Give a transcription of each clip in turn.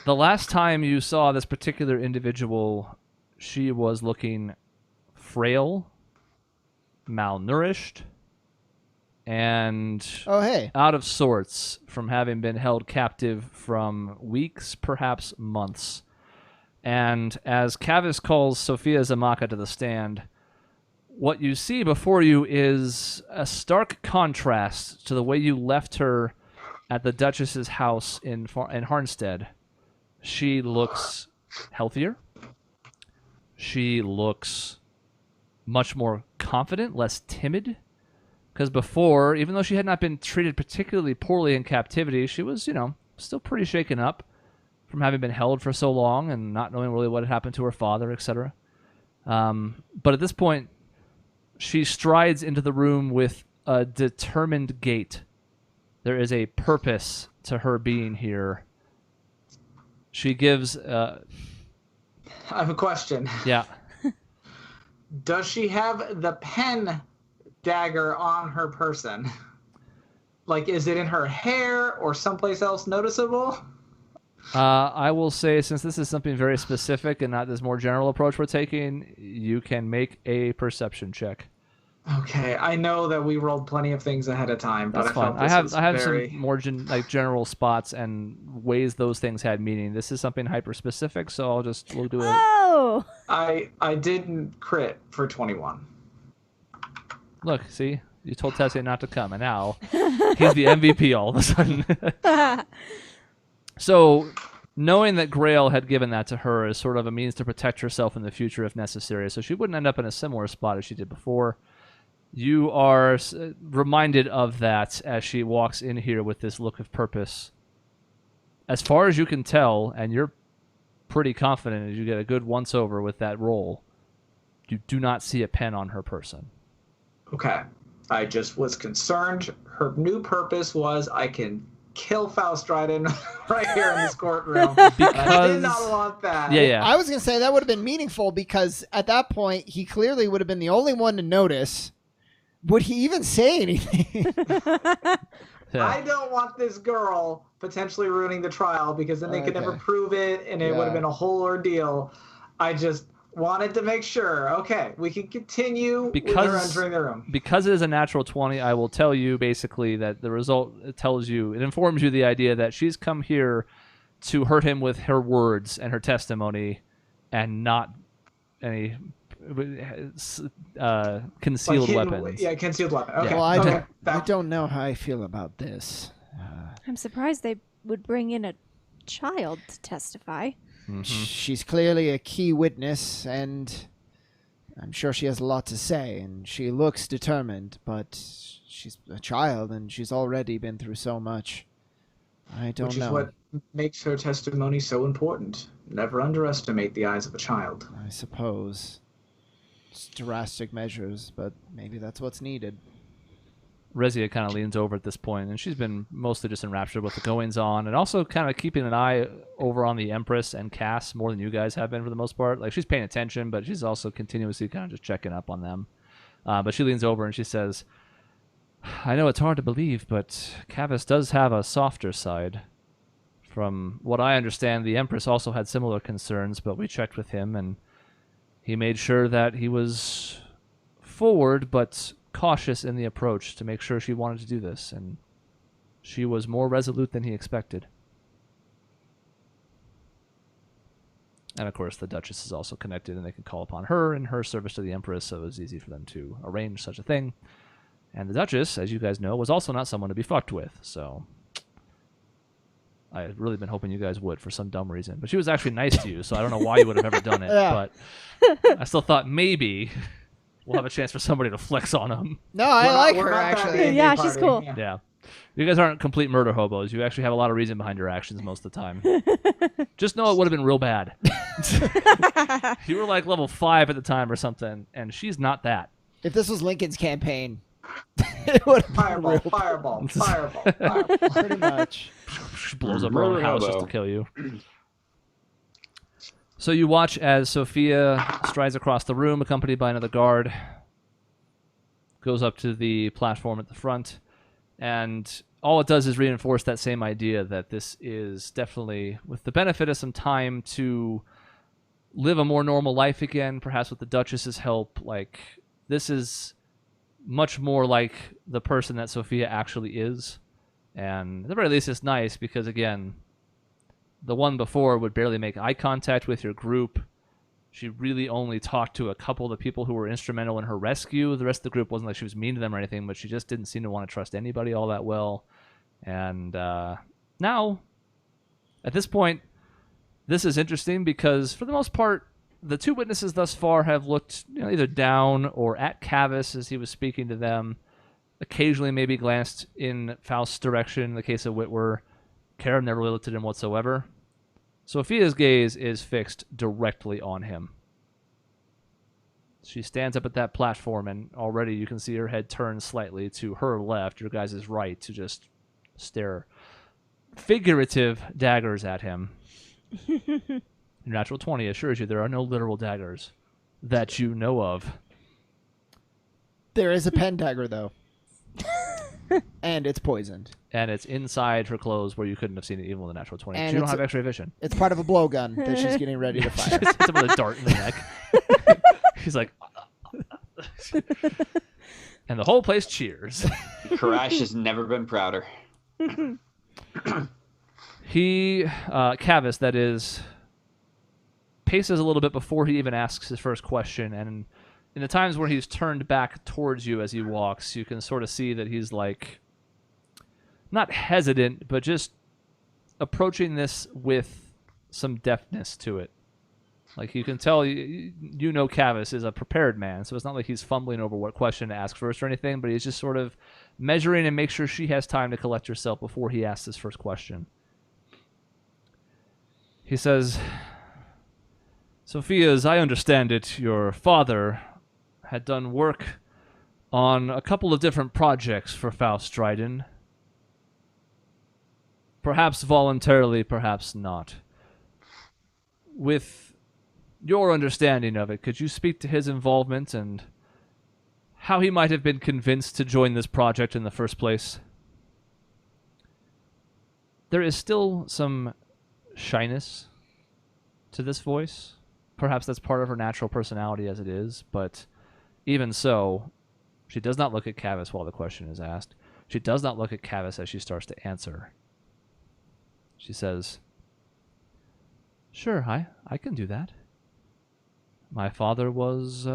The last time you saw this particular individual, she was looking frail, malnourished, and out of sorts from having been held captive from weeks, perhaps months. And as Kavis calls Sophia Zamaka to the stand, what you see before you is a stark contrast to the way you left her at the Duchess's house in Harnstead. She looks healthier. She looks much more confident, less timid. Because before, even though she had not been treated particularly poorly in captivity, she was, still pretty shaken up from having been held for so long and not knowing really what had happened to her father, etc. But at this point, she strides into the room with a determined gait. There is a purpose to her being here. She gives... I have a question. Yeah. Does she have the pen dagger on her person? Like, is it in her hair or someplace else noticeable? I will say, since this is something very specific and not this more general approach we're taking, you can make a perception check. Okay, I know that we rolled plenty of things ahead of time, but that's fine. I have some more general spots and ways those things had meaning. This is something hyper specific, so we'll do it. Oh! I didn't crit for 21. Look, see, you told Tessie not to come, and now he's the MVP all of a sudden. So, knowing that Grail had given that to her is sort of a means to protect herself in the future if necessary, so she wouldn't end up in a similar spot as she did before. You are reminded of that as she walks in here with this look of purpose. As far as you can tell, and you're pretty confident as you get a good once-over with that roll, you do not see a pen on her person. Okay. I just was concerned. Her new purpose was I can kill Faustridon right here in this courtroom. Because I did not want that. Yeah. I was going to say that would have been meaningful because at that point, he clearly would have been the only one to notice. Would he even say anything? I don't want this girl potentially ruining the trial because then they could never prove it and it would have been a whole ordeal. I just wanted to make sure, okay, we can continue with her entering the room. Because it is a natural 20, I will tell you basically that the result it informs you the idea that she's come here to hurt him with her words and her testimony and not any concealed weapons. Yeah, concealed weapon. Okay. Well, I don't know how I feel about this. I'm surprised they would bring in a child to testify. Mm-hmm. She's clearly a key witness, and I'm sure she has a lot to say, and she looks determined, but she's a child, and she's already been through so much. I don't know. Which is what makes her testimony so important. Never underestimate the eyes of a child. I suppose. It's drastic measures, but maybe that's what's needed. Rezia kind of leans over at this point, and she's been mostly just enraptured with the goings-on, and also kind of keeping an eye over on the Empress and Cass more than you guys have been for the most part. Like, she's paying attention, but she's also continuously kind of just checking up on them. But she leans over and she says, I know it's hard to believe, but Kavis does have a softer side. From what I understand, the Empress also had similar concerns, but we checked with him, and he made sure that he was forward, but cautious in the approach to make sure she wanted to do this, and she was more resolute than he expected. And of course the Duchess is also connected, and they can call upon her in her service to the Empress, so it was easy for them to arrange such a thing. And the Duchess, as you guys know, was also not someone to be fucked with, so I had really been hoping you guys would for some dumb reason. But she was actually nice to you, so I don't know why you would have ever done it, but I still thought maybe we'll have a chance for somebody to flex on them. No, I like her, actually. Yeah, she's cool. Yeah. You guys aren't complete murder hobos. You actually have a lot of reason behind your actions most of the time. Just know it would have been real bad. You were like level 5 at the time or something, and she's not that. If this was Lincoln's campaign, it would have fireball. Pretty much. She blows up her own house just to kill you. So you watch as Sophia strides across the room, accompanied by another guard, goes up to the platform at the front, and all it does is reinforce that same idea that this is definitely, with the benefit of some time to live a more normal life again, perhaps with the Duchess's help, like, this is much more like the person that Sophia actually is. And at the very least, it's nice because, again, the one before would barely make eye contact with your group. She really only talked to a couple of the people who were instrumental in her rescue. The rest of the group wasn't like she was mean to them or anything, but she just didn't seem to want to trust anybody all that well. And now, at this point, this is interesting because, for the most part, the two witnesses thus far have looked either down or at Cavus as he was speaking to them. Occasionally maybe glanced in Faust's direction in the case of Witwer. Karen never really looked at him whatsoever. Sophia's gaze is fixed directly on him. She stands up at that platform, and already you can see her head turn slightly to her left, your guys' right, to just stare figurative daggers at him. Your natural 20 assures you there are no literal daggers that you know of. There is a pen dagger, though. And it's poisoned. And it's inside her clothes where you couldn't have seen it even with a natural 20. And she don't have X-ray vision. It's part of a blowgun that she's getting ready to fire. She hits him with a dart in the neck. He's like... And the whole place cheers. Karash has never been prouder. He, Cavus, that is, paces a little bit before he even asks his first question, and in the times where he's turned back towards you as he walks, you can sort of see that he's like, not hesitant, but just approaching this with some deftness to it. Like, you can tell, you know Cavus is a prepared man, so it's not like he's fumbling over what question to ask first or anything, but he's just sort of measuring and make sure she has time to collect herself before he asks his first question. He says, Sophia, as I understand it, your father had done work on a couple of different projects for Faust Dryden. Perhaps voluntarily, perhaps not. With your understanding of it, could you speak to his involvement and how he might have been convinced to join this project in the first place? There is still some shyness to this voice. Perhaps that's part of her natural personality as it is, but even so, she does not look at Cavus while the question is asked. She does not look at Cavus as she starts to answer. She says, Sure, I can do that. My father was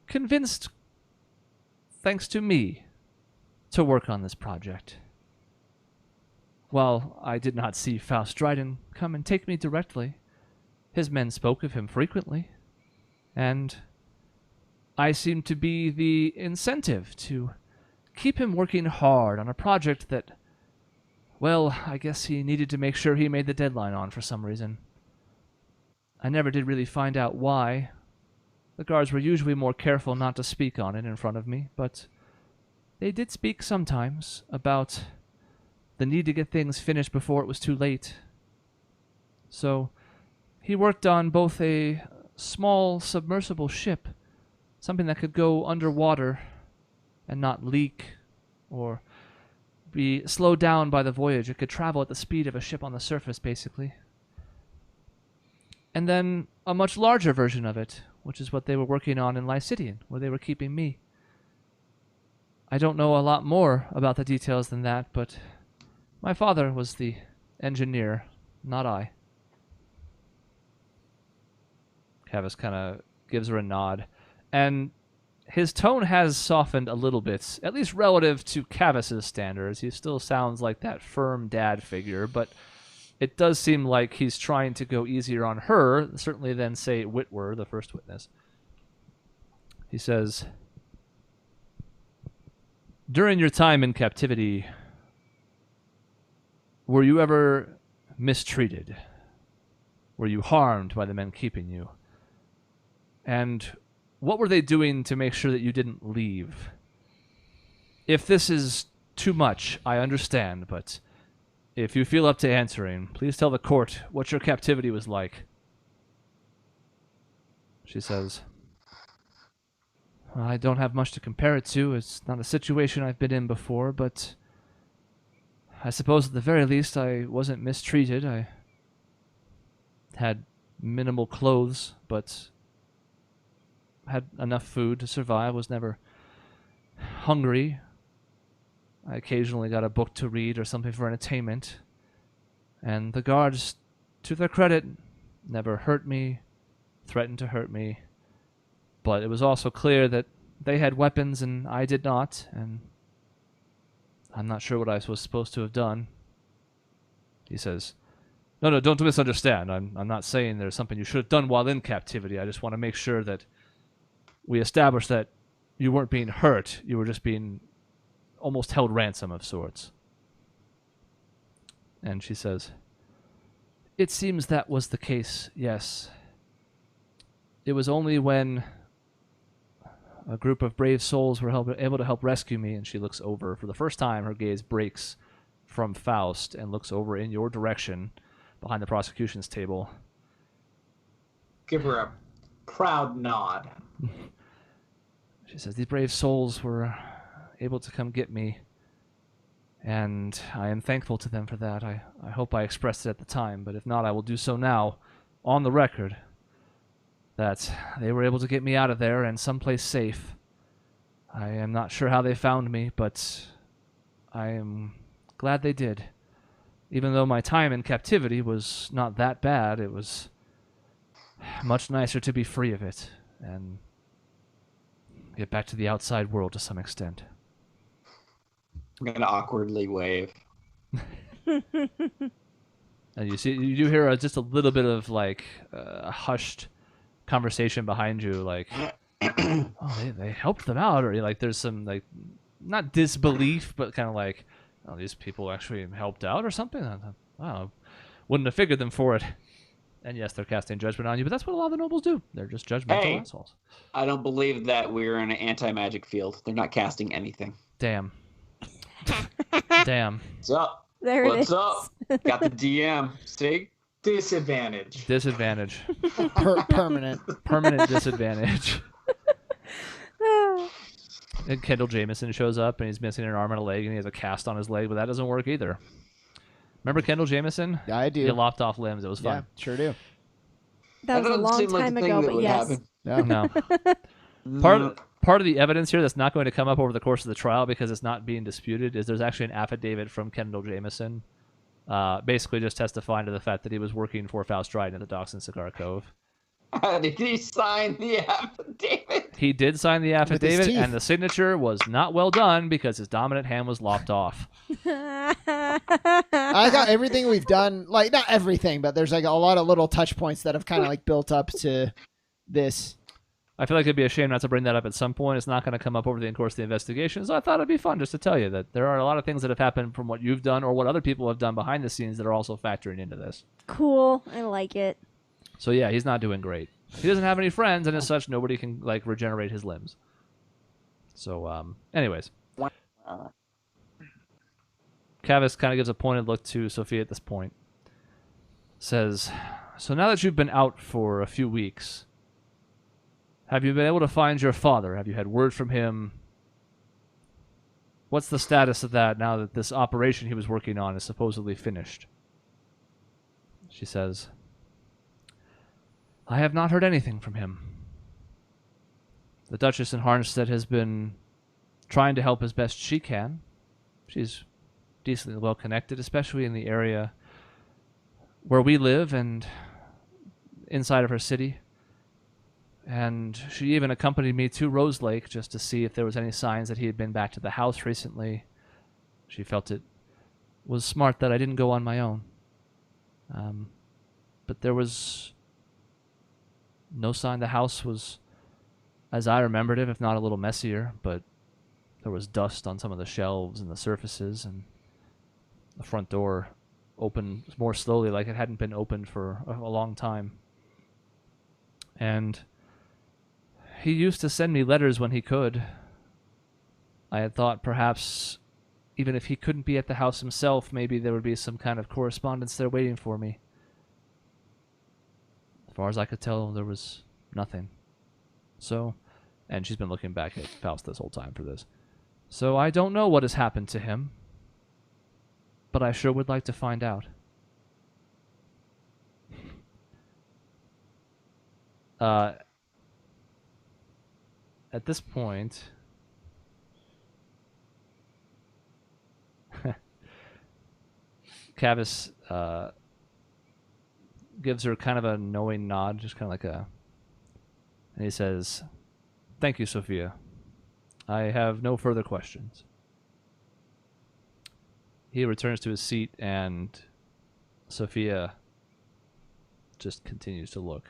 convinced, thanks to me, to work on this project. While I did not see Faust Dryden come and take me directly, his men spoke of him frequently, and I seemed to be the incentive to keep him working hard on a project that, well, I guess he needed to make sure he made the deadline on for some reason. I never did really find out why. The guards were usually more careful not to speak on it in front of me, but they did speak sometimes about the need to get things finished before it was too late. So he worked on both a small submersible ship, something that could go underwater and not leak or be slowed down by the voyage. It could travel at the speed of a ship on the surface, basically. And then a much larger version of it, which is what they were working on in Lycidian, where they were keeping me. I don't know a lot more about the details than that, but my father was the engineer, not I. Cavus kind of gives her a nod, and his tone has softened a little bit, at least relative to Cavus's standards. He still sounds like that firm dad figure, but it does seem like he's trying to go easier on her, certainly than, say, Witwer, the first witness. He says, During your time in captivity, were you ever mistreated? Were you harmed by the men keeping you? And what were they doing to make sure that you didn't leave? If this is too much, I understand, but if you feel up to answering, please tell the court what your captivity was like. She says, I don't have much to compare it to. It's not a situation I've been in before, but I suppose at the very least I wasn't mistreated. I had minimal clothes, but had enough food to survive, was never hungry. I occasionally got a book to read or something for entertainment. And the guards, to their credit, never hurt me, threatened to hurt me. But it was also clear that they had weapons and I did not, and I'm not sure what I was supposed to have done. He says, No, don't misunderstand. I'm not saying there's something you should have done while in captivity. I just want to make sure that we establish that you weren't being hurt. You were just being almost held ransom of sorts. And she says, It seems that was the case, yes. It was only when a group of brave souls were able to help rescue me, and she looks over. For the first time, her gaze breaks from Faust and looks over in your direction behind the prosecution's table. Give her a proud nod. She says, These brave souls were able to come get me, and I am thankful to them for that. I hope I expressed it at the time, but if not, I will do so now, on the record, that they were able to get me out of there and someplace safe. I am not sure how they found me, but I am glad they did. Even though my time in captivity was not that bad, it was much nicer to be free of it and get back to the outside world to some extent. I'm going to awkwardly wave. And you do hear just a little bit of like a hushed conversation behind you, like, oh, they helped them out, or like there's some like not disbelief, but kind of like, oh, these people actually helped out or something. Wow, wouldn't have figured them for it. And yes, they're casting judgment on you, but that's what a lot of the nobles do. They're just judgmental assholes. I don't believe that we're in an anti-magic field. They're not casting anything. Damn. Damn. What's up? What's up? Got the DM. See? Disadvantage. Permanent disadvantage. And Kendall Jameson shows up and he's missing an arm and a leg and he has a cast on his leg, but that doesn't work either. Remember Kendall Jameson? Yeah, I do. He lopped off limbs. It was fun. Yeah, sure do. That was a long time ago, but yes. No. Part of the evidence here that's not going to come up over the course of the trial because it's not being disputed is there's actually an affidavit from Kendall Jameson, basically just testifying to the fact that he was working for Faust Dryden at the docks in Cigar Cove. Did he sign the affidavit? He did sign the affidavit, and the signature was not well done because his dominant hand was lopped off. I got everything we've done, like not everything, but there's like a lot of little touch points that have kind of like built up to this. I feel like it'd be a shame not to bring that up at some point. It's not going to come up over the course of the investigation, so I thought it'd be fun just to tell you that there are a lot of things that have happened from what you've done or what other people have done behind the scenes that are also factoring into this. Cool. I like it. So yeah, he's not doing great. He doesn't have any friends, and as such, nobody can like regenerate his limbs. So, anyways. Kavis kind of gives a pointed look to Sophia at this point. Says, so now that you've been out for a few weeks, have you been able to find your father? Have you had word from him? What's the status of that now that this operation he was working on is supposedly finished? She says, I have not heard anything from him. The Duchess in Harnstead has been trying to help as best she can. She's decently well connected, especially in the area where we live and inside of her city. And she even accompanied me to Rose Lake just to see if there was any signs that he had been back to the house recently. She felt it was smart that I didn't go on my own. But there was no sign. The house was, as I remembered it, if not a little messier, but there was dust on some of the shelves and the surfaces, and the front door opened more slowly, like it hadn't been opened for a long time. And he used to send me letters when he could. I had thought perhaps even if he couldn't be at the house himself, maybe there would be some kind of correspondence there waiting for me. As far as I could tell, there was nothing. So, And she's been looking back at Faust this whole time for this. So I don't know what has happened to him, but I sure would like to find out. At this point, Cavus gives her kind of a knowing nod, just kind of like a... And he says, "Thank you, Sophia. I have no further questions." He returns to his seat, and Sophia just continues to look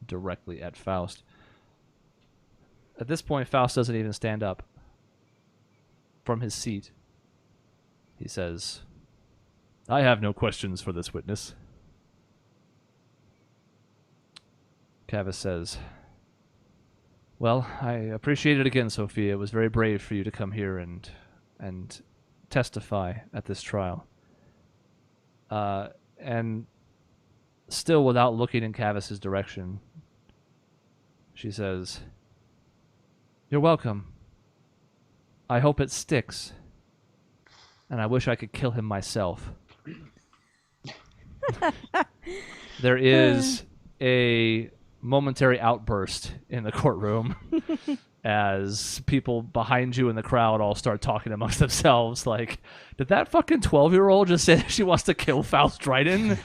directly at Faust. At this point, Faust doesn't even stand up from his seat. He says, "I have no questions for this witness." Cavus says, "Well, I appreciate it again, Sophia. It was very brave for you to come here and testify at this trial." And still without looking in Cavus's direction, she says, "You're welcome. I hope it sticks. And I wish I could kill him myself." There is a momentary outburst in the courtroom as people behind you in the crowd all start talking amongst themselves like, did that fucking 12-year-old just say that she wants to kill Faust Dryden?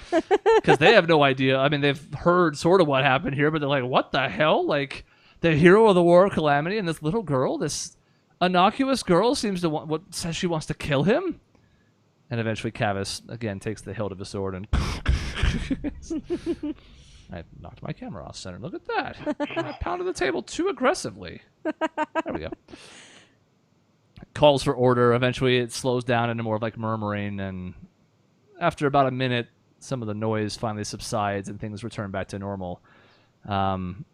Because they have no idea. I mean, they've heard sort of what happened here, but they're like, what the hell? Like, the hero of the War of Calamity and this little girl, this innocuous girl, seems to says she wants to kill him? And eventually Cavus again takes the hilt of his sword and I knocked my camera off center. Look at that. I pounded the table too aggressively. There we go. Calls for order. Eventually it slows down into more of like murmuring, and after about a minute, some of the noise finally subsides and things return back to normal. And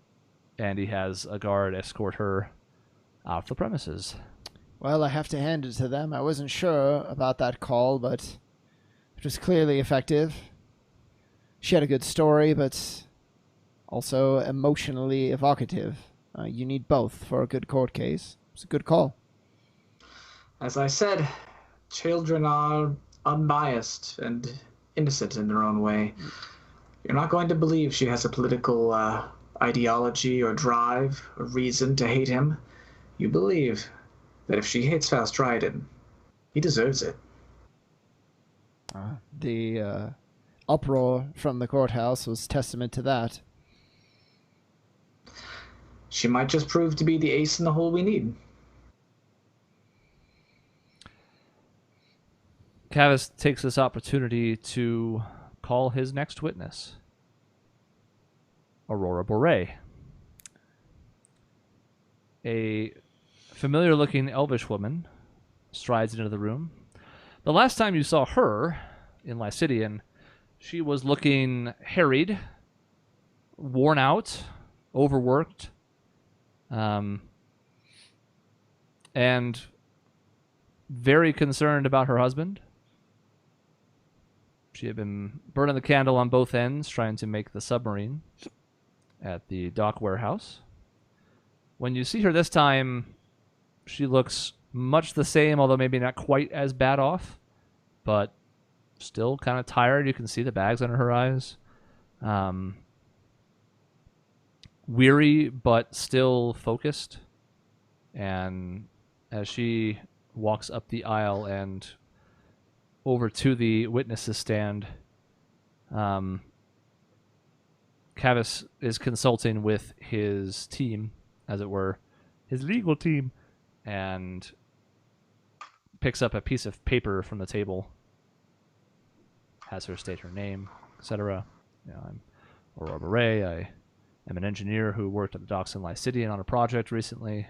he has a guard escort her out of the premises. Well, I have to hand it to them. I wasn't sure about that call, but it was clearly effective. She had a good story, but also emotionally evocative. You need both for a good court case. It's a good call. As I said, children are unbiased and innocent in their own way. You're not going to believe she has a political ideology or drive or reason to hate him. You believe that if she hates Faust Dryden, he deserves it. The uproar from the courthouse was testament to that. She might just prove to be the ace in the hole we need. Cavus takes this opportunity to call his next witness, Aurora Boreae. A familiar-looking elvish woman strides into the room. The last time you saw her in Lycidian, she was looking harried, worn out, overworked, and very concerned about her husband. She had been burning the candle on both ends, trying to make the submarine at the dock warehouse. When you see her this time, she looks much the same, although maybe not quite as bad off, but still kind of tired. You can see the bags under her eyes. Weary, but still focused. And as she walks up the aisle and over to the witnesses stand, Cavus is consulting with his team, as it were, his legal team, and picks up a piece of paper from the table, has her state her name, etc. I'm Aurora Boreae. I am an engineer who worked at the docks in Lycidian on a project recently.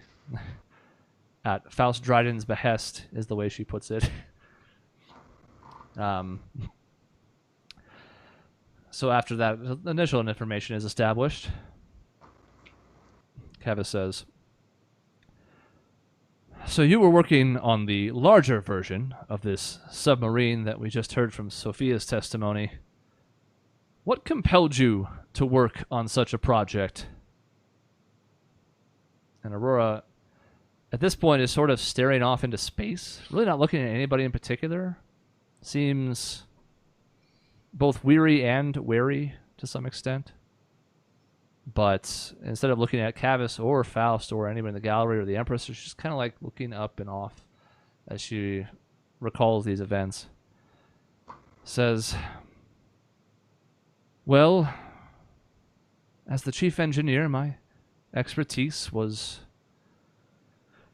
At Faust Dryden's behest is the way she puts it. So after that initial information is established, Cavus says, "So you were working on the larger version of this submarine that we just heard from Sophia's testimony. What compelled you to work on such a project?" And Aurora, at this point, is sort of staring off into space, really not looking at anybody in particular. Seems both weary and wary to some extent. But instead of looking at Cavus or Faust or anybody in the gallery or the Empress, she's just kind of like looking up and off as she recalls these events. Says, well, as the chief engineer, my expertise was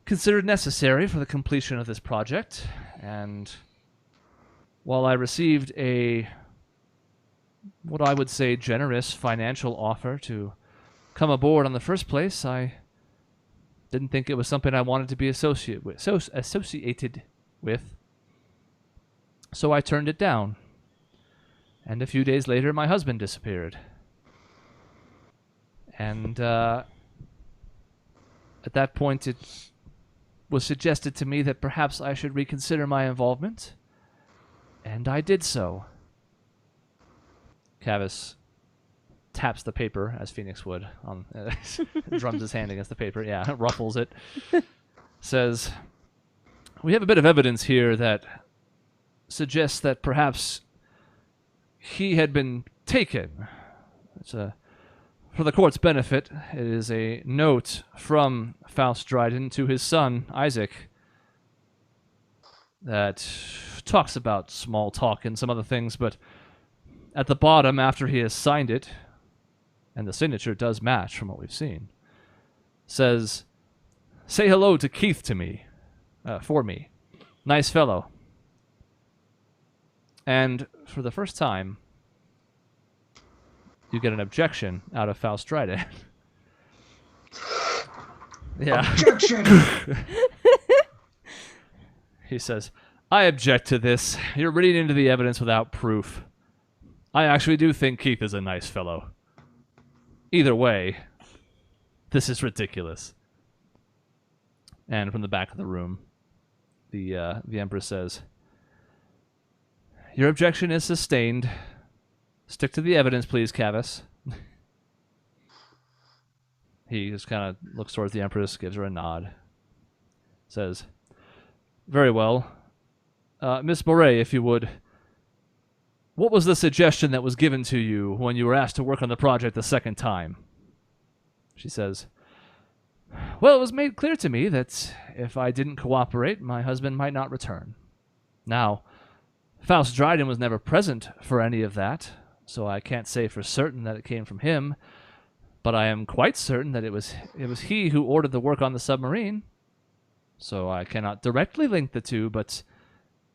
considered necessary for the completion of this project, and while I received what I would say generous financial offer to come aboard on the first place, I didn't think it was something I wanted to be associated with. So I turned it down. And a few days later, my husband disappeared. And at that point, it was suggested to me that perhaps I should reconsider my involvement. And I did so. Cavus taps the paper, as Phoenix would, drums his hand against the paper, ruffles it, says, we have a bit of evidence here that suggests that perhaps he had been taken. For the court's benefit, it is a note from Faust Dryden to his son, Isaac, that talks about small talk and some other things, but at the bottom, after he has signed it, and the signature does match from what we've seen, says, say hello to Keith to me, for me. Nice fellow. And for the first time, you get an objection out of Faust Dryden. Yeah. Objection! He says, I object to this. You're reading into the evidence without proof. I actually do think Keith is a nice fellow. Either way, this is ridiculous. And from the back of the room, the Empress says, your objection is sustained. Stick to the evidence, please, Cavus. He just kind of looks towards the Empress, gives her a nod. Says, very well. Miss Moray, if you would, what was the suggestion that was given to you when you were asked to work on the project the second time? She says, well, it was made clear to me that if I didn't cooperate, my husband might not return. Now, Faust Dryden was never present for any of that, so I can't say for certain that it came from him, but I am quite certain that it was he who ordered the work on the submarine. So I cannot directly link the two, but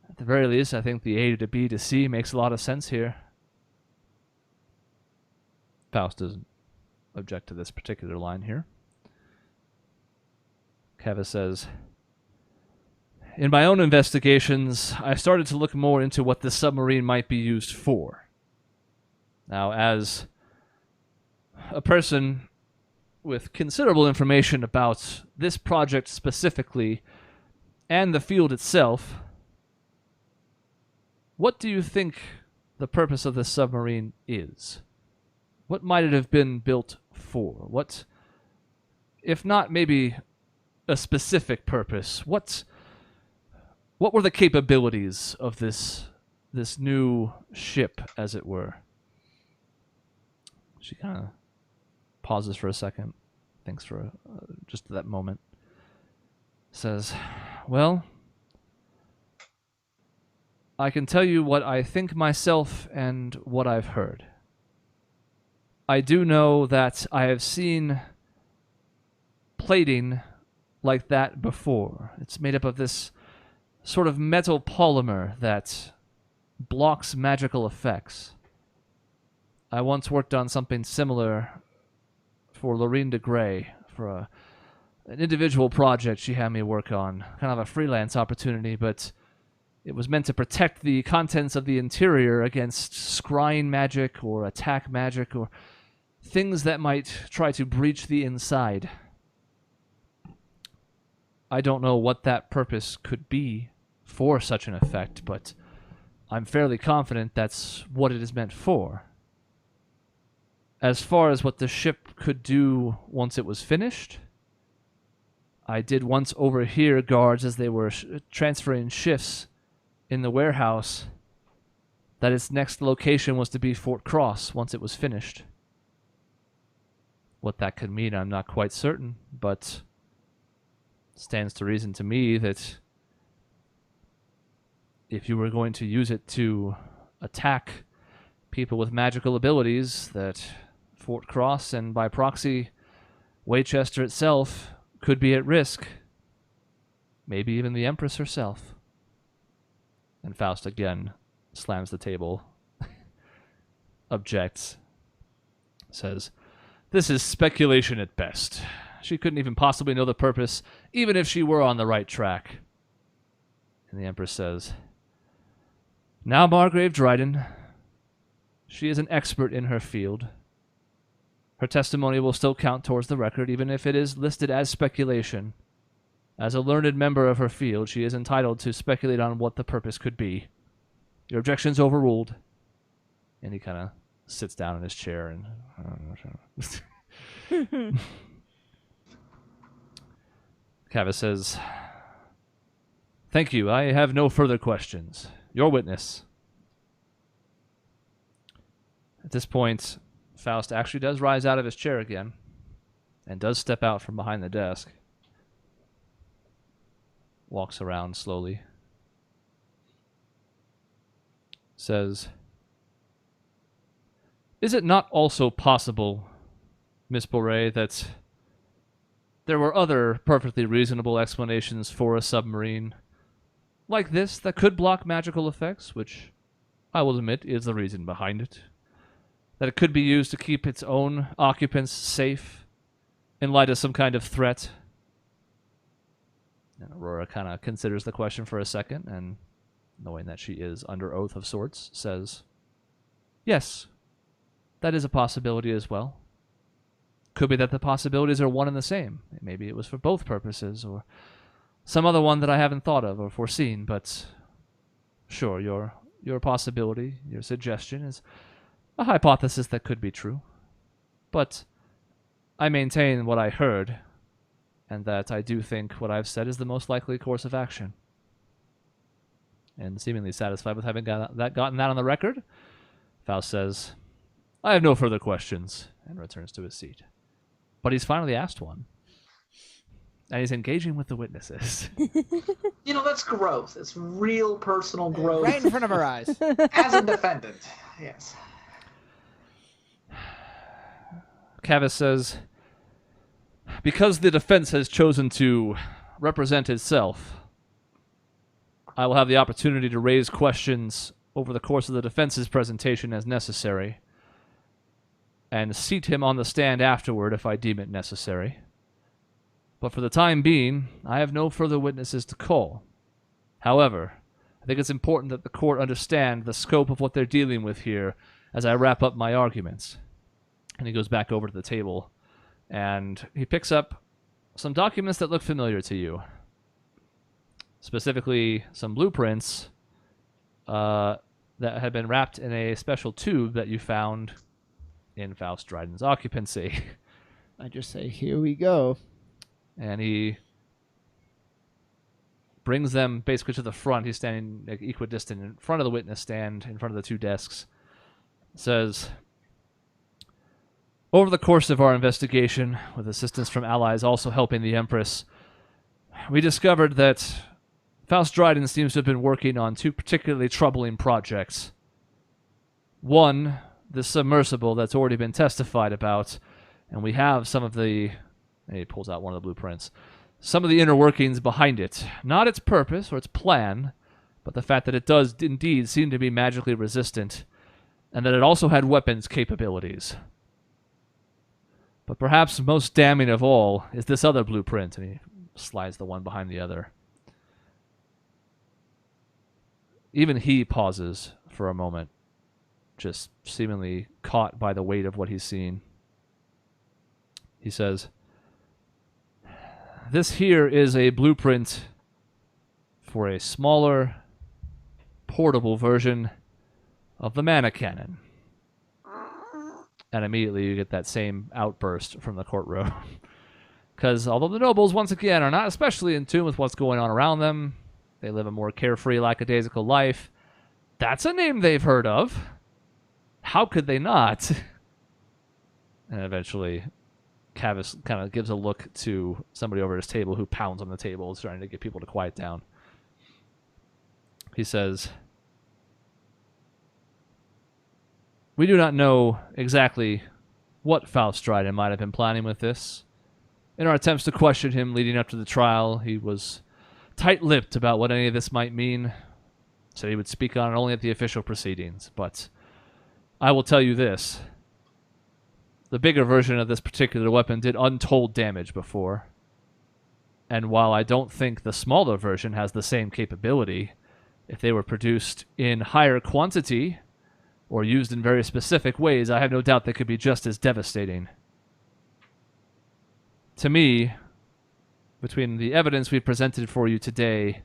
at the very least, I think the A to B to C makes a lot of sense here. Faust doesn't object to this particular line here. Cavus says, in my own investigations, I started to look more into what this submarine might be used for. Now, as a person with considerable information about this project specifically and the field itself, what do you think the purpose of this submarine is? What might it have been built for? What, if not maybe a specific purpose, what were the capabilities of this new ship, as it were? She kind of pauses for a second, thinks for just that moment, says, well, I can tell you what I think myself and what I've heard. I do know that I have seen plating like that before. It's made up of this sort of metal polymer that blocks magical effects. I once worked on something similar for Lorraine de Grey, for an individual project she had me work on, kind of a freelance opportunity, but it was meant to protect the contents of the interior against scrying magic or attack magic or things that might try to breach the inside. I don't know what that purpose could be for such an effect, but I'm fairly confident that's what it is meant for. As far as what the ship could do once it was finished, I did once overhear guards as they were transferring shifts in the warehouse that its next location was to be Fort Cross once it was finished. What that could mean, I'm not quite certain, but it stands to reason to me that if you were going to use it to attack people with magical abilities, that Fort Cross and by proxy Waychester itself could be at risk. Maybe even the Empress herself. And Faust again slams the table, objects, says, "This is speculation at best. She couldn't even possibly know the purpose, even if she were on the right track." And the Empress says, "Now, Margrave Dryden, she is an expert in her field. Her testimony will still count towards the record, even if it is listed as speculation. As a learned member of her field, she is entitled to speculate on what the purpose could be. Your objection's overruled." And he kind of sits down in his chair and... Cavus says, "Thank you. I have no further questions. Your witness." At this point, Faust actually does rise out of his chair again and does step out from behind the desk. Walks around slowly. Says, "Is it not also possible, Miss Boré, that there were other perfectly reasonable explanations for a submarine like this that could block magical effects, which I will admit is the reason behind it? That it could be used to keep its own occupants safe in light of some kind of threat?" And Aurora kind of considers the question for a second, and knowing that she is under oath of sorts, says, "Yes, that is a possibility as well. Could be that the possibilities are one and the same. Maybe it was for both purposes, or some other one that I haven't thought of or foreseen, but sure, your possibility, your suggestion is a hypothesis that could be true. But I maintain what I heard, and that I do think what I've said is the most likely course of action." And seemingly satisfied with having gotten that on the record, Faust says, "I have no further questions," and returns to his seat. But he's finally asked one. And he's engaging with the witnesses. That's growth. It's real personal growth. Right in front of our eyes. As a defendant, yes. Cavus says, "Because the defense has chosen to represent itself, I will have the opportunity to raise questions over the course of the defense's presentation as necessary, and seat him on the stand afterward if I deem it necessary. But for the time being, I have no further witnesses to call. However, I think it's important that the court understand the scope of what they're dealing with here as I wrap up my arguments." And he goes back over to the table, and he picks up some documents that look familiar to you. Specifically, some blueprints that had been wrapped in a special tube that you found in Faust Dryden's occupancy. I just say, here we go. And he brings them basically to the front. He's standing equidistant in front of the witness stand, in front of the two desks. Says, "Over the course of our investigation, with assistance from allies also helping the Empress, we discovered that Faust Dryden seems to have been working on two particularly troubling projects. One, the submersible that's already been testified about, and we have some of the..." And he pulls out one of the blueprints. "Some of the inner workings behind it. Not its purpose or its plan, but the fact that it does indeed seem to be magically resistant, and that it also had weapons capabilities. But perhaps most damning of all is this other blueprint," and he slides the one behind the other. Even he pauses for a moment, just seemingly caught by the weight of what he's seen. He says, "This here is a blueprint for a smaller, portable version of the mana cannon." And immediately you get that same outburst from the courtroom. Because although the nobles, once again, are not especially in tune with what's going on around them, they live a more carefree, lackadaisical life. That's a name they've heard of. How could they not? And eventually, Cavis kind of gives a look to somebody over at his table who pounds on the table, trying to get people to quiet down. He says, "We do not know exactly what Faustridon might have been planning with this. In our attempts to question him leading up to the trial, he was tight-lipped about what any of this might mean. Said he would speak on it only at the official proceedings. But I will tell you this. The bigger version of this particular weapon did untold damage before. And while I don't think the smaller version has the same capability, if they were produced in higher quantity or used in very specific ways, I have no doubt they could be just as devastating. To me, between the evidence we've presented for you today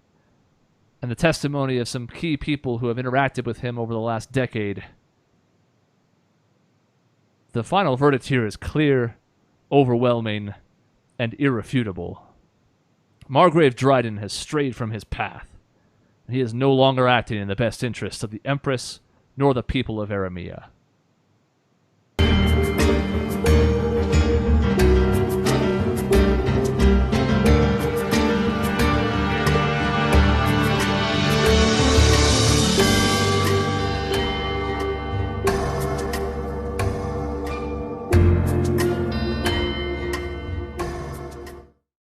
and the testimony of some key people who have interacted with him over the last decade, the final verdict here is clear, overwhelming, and irrefutable. Margrave Dryden has strayed from his path, and he is no longer acting in the best interests of the Empress nor the people of Aramea.